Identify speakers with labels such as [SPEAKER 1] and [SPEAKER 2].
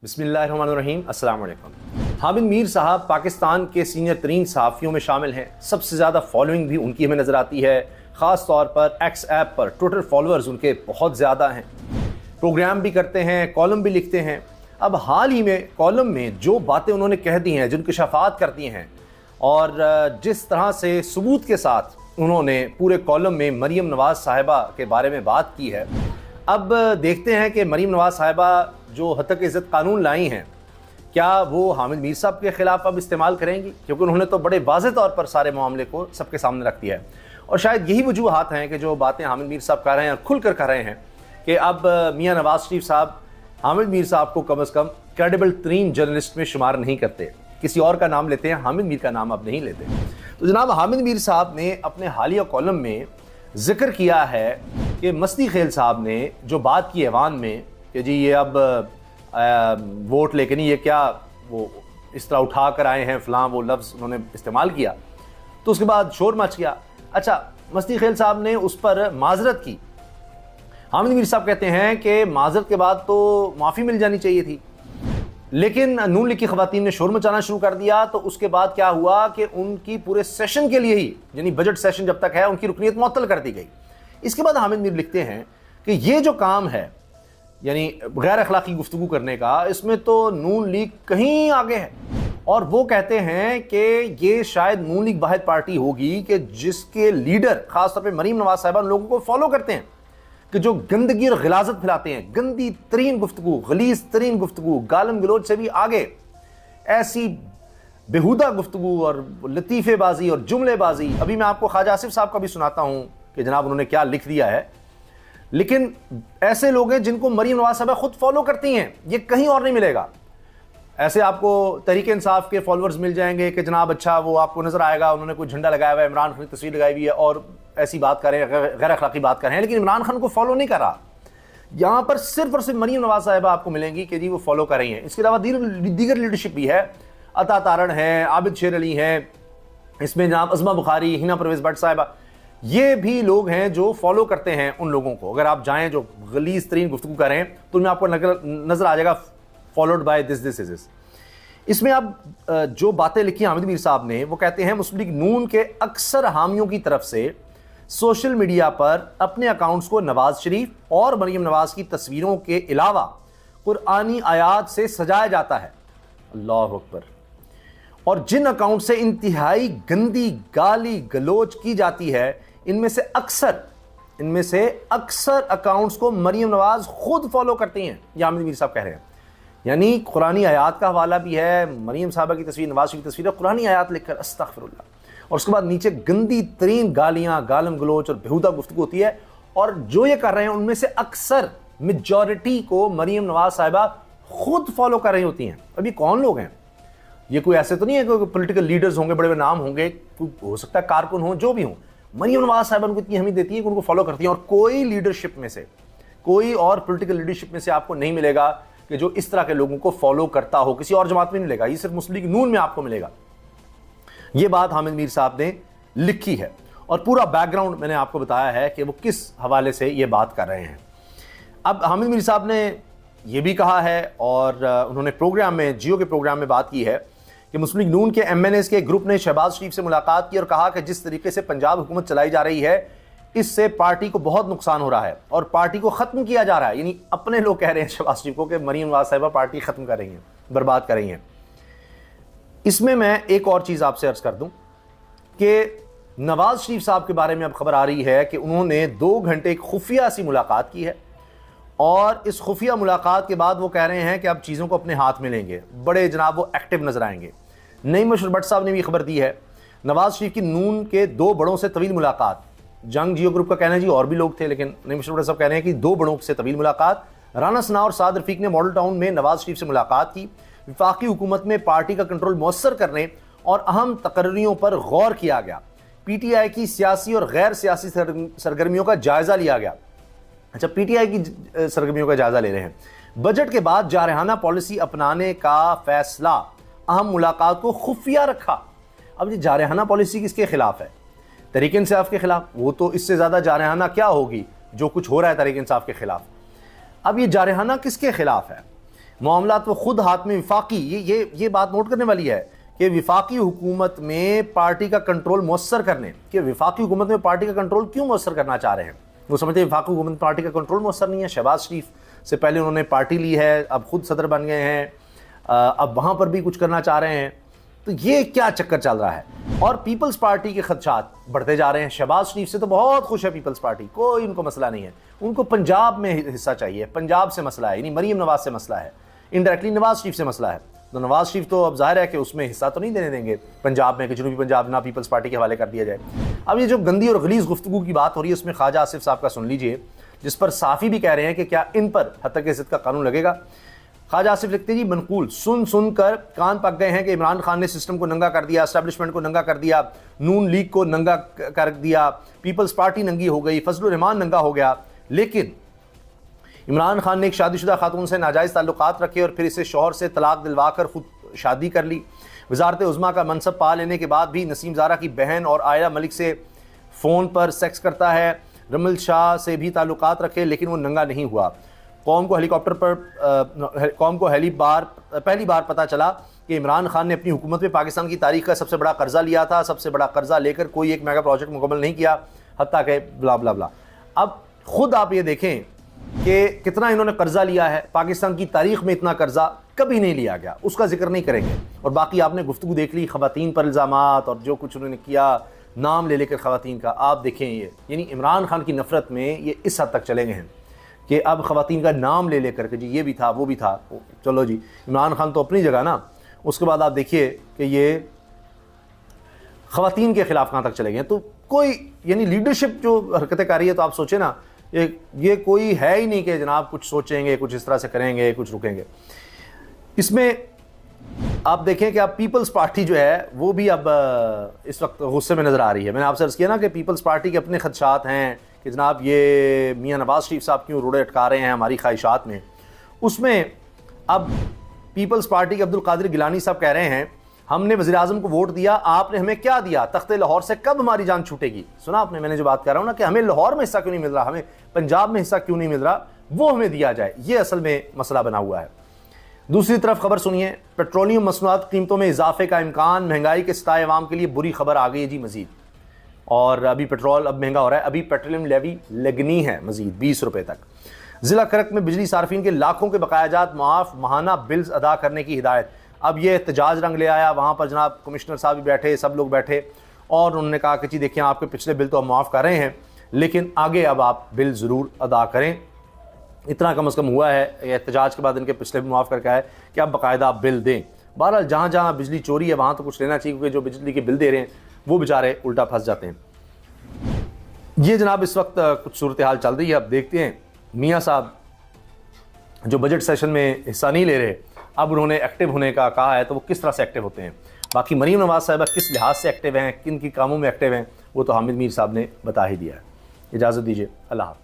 [SPEAKER 1] बिस्मिल्लाहिर्रहमानिर्रहीम, अस्सलाम वालेकुम। हामिद मीर साहब पाकिस्तान के सीनियर तरीन सहाफ़ियों में शामिल हैं। सबसे ज़्यादा फॉलोइंग भी उनकी हमें नज़र आती है। ख़ास तौर पर एक्स ऐप पर ट्विटर फॉलोअर्स उनके बहुत ज़्यादा हैं। प्रोग्राम भी करते हैं, कॉलम भी लिखते हैं। अब हाल ही में कॉलम में जो बातें उन्होंने कह दी हैं, जिनकी शफात करती हैं और जिस तरह से सबूत के साथ उन्होंने पूरे कॉलम में मरीम नवाज़ साहिबा के बारे में बात की है, अब देखते हैं कि मरीम नवाज़ साहिबा जो हद तक इज़्ज़त कानून लाई हैं, क्या वो हामिद मीर साहब के ख़िलाफ़ अब इस्तेमाल करेंगी? क्योंकि उन्होंने तो बड़े वाज़ेह तौर पर सारे मामले को सबके सामने रख दिया है और शायद यही वजूहात हैं कि जो बातें हामिद मीर साहब कर रहे हैं और खुल कर रहे हैं कि अब मियाँ नवाज़ शरीफ साहब हामिद मीर साहब को कम अज़ कम क्रेडिबल तरीन जर्नलिस्ट में शुमार नहीं करते। किसी और का नाम लेते हैं, हामिद मीर का नाम अब नहीं लेते। तो जनाब हामिद मीर साहब ने अपने हालिया कॉलम में जिक्र किया है कि मस्ती खेल साहब ने जो बात की ऐवान में कि जी ये अब वोट लेके नहीं, ये क्या वो इस तरह उठा कर आए हैं, फ़लाँ वो लफ्ज़ उन्होंने इस्तेमाल किया, तो उसके बाद शोर मच गया। अच्छा, मस्ती खेल साहब ने उस पर माजरत की। हामिद मीर साहब कहते हैं कि माजरत के बाद तो माफ़ी मिल जानी चाहिए थी, लेकिन नून लीग की ख़वातीन ने शोर मचाना शुरू कर दिया। तो उसके बाद क्या हुआ कि उनकी पूरे सेशन के लिए ही, यानी बजट सेशन जब तक है, उनकी रुकनीत मुअत्तल कर दी गई। इसके बाद हामिद मीर लिखते हैं कि ये जो काम है, यानी गैर अखलाकी गुफ्तगू करने का, इसमें तो नून लीग कहीं आगे है। और वो कहते हैं कि ये शायद नून लीग वाहिद पार्टी होगी कि जिसके लीडर खासतौर पर मरीम नवाज साहिबा लोगों को फॉलो करते हैं, कि जो गंदगी और गिलाजत फैलाते हैं, गंदी तरीन गुफ्तगू, गलीज तरीन गुफ्तगू, गालम गलोच से भी आगे ऐसी बेहुदा गुफ्तगू और लतीफ़ेबाजी और जुमलेबाजी। अभी मैं आपको ख्वाजा आसिफ साहब का भी सुनाता हूँ कि जनाब उन्होंने क्या लिख दिया है। लेकिन ऐसे लोग हैं जिनको मरीम नवाज साहिबा खुद फॉलो करती हैं, ये कहीं और नहीं मिलेगा। ऐसे आपको तहरीक इंसाफ के फॉलोअर्स मिल जाएंगे कि जनाब अच्छा वो आपको नजर आएगा, उन्होंने कोई झंडा लगाया हुआ है, इमरान खान की तस्वीर लगाई हुई है और ऐसी बात कर रहे हैं, गैर अखलाकी बात कर रहे हैं, लेकिन इमरान खान को फॉलो नहीं कर रहा। यहाँ पर सिर्फ और सिर्फ मरीम नवाज साहिबा आपको मिलेंगी कि जी वो फॉलो कर रही हैं। इसके अलावा दीगर लीडरशिप भी है, अता तारण है, आबिद शेर अली हैं, इसमें जनाब अज़मा बुखारी, हिना परवेज़ भट्ट साहिबा, ये भी लोग हैं जो फॉलो करते हैं उन लोगों को। अगर आप जाएं जो गलीज तरीन गुफ्तगू करें तो उनमें आपको नजर आ जाएगा फॉलोड बाय दिस। इसमें अब जो बातें लिखी हामिद मीर साहब ने, वो कहते हैं मुस्लिम लीग नून के अक्सर हामियों की तरफ से सोशल मीडिया पर अपने अकाउंट्स को नवाज शरीफ और मरीम नवाज की तस्वीरों के अलावा कुरानी आयात से सजाया जाता है। अल्लाह अकबर। और जिन अकाउंट से इंतहाई गंदी गाली गलोच की जाती है, इनमें से अक्सर अकाउंट्स को मरीम नवाज खुद फॉलो करती हैं, ये हामिद मीर साहब कह रहे हैं। यानी कुरानी आयात का हवाला भी है, मरीम साहबा की तस्वीर, नवाज शरीफ की तस्वीर, कुरानी आयात लिखकर अस्तगफिरुल्लाह, और उसके बाद नीचे गंदी तरीन गालियां, गालम गलोच और बेहुदा गुफ्तगू होती है। और जो ये कर रहे हैं उनमें से अक्सर मेजॉरिटी को मरीम नवाज साहिबा खुद फॉलो कर रही होती हैं। अभी कौन लोग हैं ये? कोई ऐसे तो नहीं है कि पॉलिटिकल लीडर्स होंगे, बड़े बड़े नाम होंगे, हो सकता है कारकुन हो, जो भी हो, मरीम नवाज साहिबा उनको इतनी अहमियत देती है कि उनको फॉलो करती हैं। और कोई लीडरशिप में से, कोई और पॉलिटिकल लीडरशिप में से आपको नहीं मिलेगा कि जो इस तरह के लोगों को फॉलो करता हो, किसी और जमात में नहीं मिलेगा, ये सिर्फ मुस्लिम लीग नून में आपको मिलेगा। ये बात हामिद मीर साहब ने लिखी है और पूरा बैकग्राउंड मैंने आपको बताया है कि वो किस हवाले से ये बात कर रहे हैं। अब हामिद मीर साहब ने ये भी कहा है और उन्होंने प्रोग्राम में, जियो के प्रोग्राम में बात की है कि मुस्लिम लीग नून के MNAs के ग्रुप ने शहबाज शरीफ से मुलाकात की और कहा कि जिस तरीके से पंजाब हुकूमत चलाई जा रही है, इससे पार्टी को बहुत नुकसान हो रहा है और पार्टी को ख़त्म किया जा रहा है। यानी अपने लोग कह रहे हैं शहबाज शरीफ को कि मरीम नवाज साहिबा पार्टी ख़त्म कर रही हैं, बर्बाद कर रही हैं। इसमें मैं एक और चीज़ आपसे अर्ज़ कर दूं कि नवाज शरीफ साहब के बारे में अब खबर आ रही है कि उन्होंने 2 घंटे एक खुफिया सी मुलाकात की है और इस खुफिया मुलाकात के बाद वो कह रहे हैं कि अब चीज़ों को अपने हाथ में लेंगे, बड़े जनाब वो एक्टिव नजर आएंगे। नईम मशहूर भट्ट साहब ने भी खबर दी है, नवाज शरीफ की नून के 2 बड़ों से तवील मुलाकात। जंग जियो ग्रुप का कहना है जी और भी लोग थे, लेकिन नईम मशहूर भट्ट साहब कह रहे हैं कि 2 बड़ों से तवील मुलाकात। राना सना और साद रफीक ने मॉडल टाउन में नवाज शरीफ से मुलाकात की, वफाकी हुकूमत में पार्टी का कंट्रोल मौसर करने और अहम तकर्रियों पर गौर किया गया। PTI की सियासी और गैर सियासी सरगर्मियों का जायजा लिया गया। अच्छा, PTI की सरगर्मियों का जायजा ले रहे हैं। बजट के बाद जारहाना पॉलिसी अपनाने का फैसला, अहम मुलाकात को खुफिया रखा। अब ये जारहाना पॉलिसी किसके खिलाफ है? तहरीक इंसाफ के खिलाफ। वो तो इससे ज्यादा जारहाना क्या होगी जो कुछ हो रहा है तहरीक इंसाफ के खिलाफ। अब ये जारहाना किसके खिलाफ है? मामलात वो खुद हाथ में विफाकी, ये बात नोट करने वाली है कि विफाकी हुकूमत में पार्टी का कंट्रोल मुअस्सर करने, कि विफाकी हुकूमत में पार्टी का कंट्रोल क्यों मुअस्सर करना चाह रहे हैं। वो समझते हैं विफाकी हुकूमत में पार्टी का कंट्रोल मुअस्सर नहीं है। शहबाज शरीफ से पहले उन्होंने पार्टी ली है, अब खुद सदर बन गए हैं, अब वहाँ पर भी कुछ करना चाह रहे हैं। तो ये क्या चक्कर चल रहा है। और पीपल्स पार्टी के खदशात बढ़ते जा रहे हैं। शहबाज शरीफ से तो बहुत खुश है पीपल्स पार्टी, कोई उनको मसला नहीं है, उनको पंजाब में हिस्सा चाहिए, पंजाब से मसला है, यानी मरीम नवाज से मसला है, इनडायरेक्टली नवाज शरीफ से मसला है। तो नवाज शरीफ तो अब जाहिर है कि उसमें हिस्सा तो नहीं देने देंगे पंजाब में, कि जनूबी पंजाब ना पीपल्स पार्टी के हवाले कर दिया जाए। अब ये जो गंदी और गलीज गुफ्तगू की बात हो रही है उसमें ख्वाजा आसिफ साहब का सुन लीजिए, जिस पर साफ़ी भी कह रहे हैं कि क्या इन पर हत्या के ज़िद का कानून लगेगा। ख्वाजा आसिफ लिखते जी, मनकूल सुन कर कान पक गए हैं कि इमरान खान ने सिस्टम को नंगा कर दिया, एस्टैब्लिशमेंट को नंगा कर दिया, नून लीग को नंगा कर दिया, पीपल्स पार्टी नंगी हो गई, फजलुर रहमान नंगा हो गया। लेकिन इमरान खान ने एक शादीशुदा खातून से नाजायज़ ताल्लुकात रखे और फिर इसे शौहर से तलाक दिलवा कर खुद शादी कर ली। वजारत उज़्मा का मनसब पा लेने के बाद भी नसीम ज़ारा की बहन और आयला मलिक से फ़ोन पर सेक्स करता है। रमल शाह से भी ताल्लुकात रखे लेकिन वो नंगा नहीं हुआ। कौम को पहली बार पता चला कि इमरान खान ने अपनी हुकूमत में पाकिस्तान की तारीख का सबसे बड़ा कर्जा लिया था, सबसे बड़ा कर्जा लेकर कोई एक मेगा प्रोजेक्ट मुकम्मल नहीं किया, हत्ता के ब्ला ब्ला ब्ला। अब खुद आप ये देखें कि कितना इन्होंने कर्जा लिया है, पाकिस्तान की तारीख में इतना कर्जा कभी नहीं लिया गया, उसका जिक्र नहीं करेंगे। और बाकी आपने गुफ्तगू देख ली ख़वातीन पर इल्ज़ामात और जो कुछ उन्होंने किया, नाम ले लेकर ख़वातीन का, आप देखें ये यानी इमरान खान की नफ़रत में ये इस हद तक चले गए हैं कि अब ख़वातीन का नाम ले लेकर के जी ये भी था वो भी था। चलो जी, इमरान खान तो अपनी जगह ना, उसके बाद आप देखिए कि ये ख़वातीन के ख़िलाफ़ कहाँ तक चले गए। तो कोई यानी लीडरशिप जो हरकतें कर रही है, तो आप सोचें ना, ये कोई है ही नहीं कि जनाब कुछ सोचेंगे, कुछ इस तरह से करेंगे, कुछ रुकेंगे। इसमें आप देखें कि अब पीपल्स पार्टी जो है वो भी अब इस वक्त गुस्से में नज़र आ रही है। मैंने आपसे अर्ज़ किया ना कि पीपल्स पार्टी के अपने खदशात हैं कि जनाब ये मियाँ नवाज शरीफ साहब क्यों रोड़े अटका रहे हैं हमारी ख्वाहिशात में। उसमें अब पीपल्स पार्टी के अब्दुल कादिर गिलानी साहब कह रहे हैं, हमने वज़ीर आज़म को वोट दिया, आपने हमें क्या दिया, तख्ते लाहौर से कब हमारी जान छूटेगी। सुना आपने, मैंने जो बात कर रहा हूँ ना कि हमें लाहौर में हिस्सा क्यों नहीं मिल रहा, हमें पंजाब में हिस्सा क्यों नहीं मिल रहा, वो हमें दिया जाए। ये असल में मसला बना हुआ है। दूसरी तरफ खबर सुनिए, पेट्रोलियम मसनूआत कीमतों में इजाफे का इम्कान, महंगाई के सताए अवाम के लिए बुरी खबर आ गई है जी मजीद। और अभी पेट्रोल अब महंगा हो रहा है, अभी पेट्रोलियम लेवी लगनी है मजीद 20 रुपये तक। ज़िला करक में बिजली सार्फिन के लाखों के बकायाजात माफ़, माहाना बिल्स अदा करने की हिदायत। अब ये एहतजाज रंग ले आया, वहाँ पर जनाब कमिश्नर साहब भी बैठे, सब लोग बैठे और उन्होंने कहा कि जी देखिए आपके पिछले बिल तो हम माफ़ कर रहे हैं, लेकिन आगे अब आप बिल ज़रूर अदा करें। इतना कम अज़ कम हुआ है, एहतजाज के बाद इनके पिछले भी माफ़ करके आए कि आप बाकायदा आप बिल दें। बहरहाल जहाँ जहाँ बिजली चोरी है वहाँ तो कुछ लेना चाहिए, क्योंकि जो बिजली के बिल दे रहे हैं वो बेचारे उल्टा फंस जाते हैं। ये जनाब इस वक्त कुछ सूरत हाल चल रही है। अब देखते हैं मियाँ साहब जो बजट सेशन में हिस्सा नहीं ले रहे, अब उन्होंने एक्टिव होने का कहा है, तो वो किस तरह से एक्टिव होते हैं। बाकी मरीम नवाज साहिबा किस लिहाज से एक्टिव हैं, किन की कामों में एक्टिव हैं, वो तो हामिद मीर साहब ने बता ही दिया है। इजाज़त दीजिए, अल्लाह हाफ़िज़।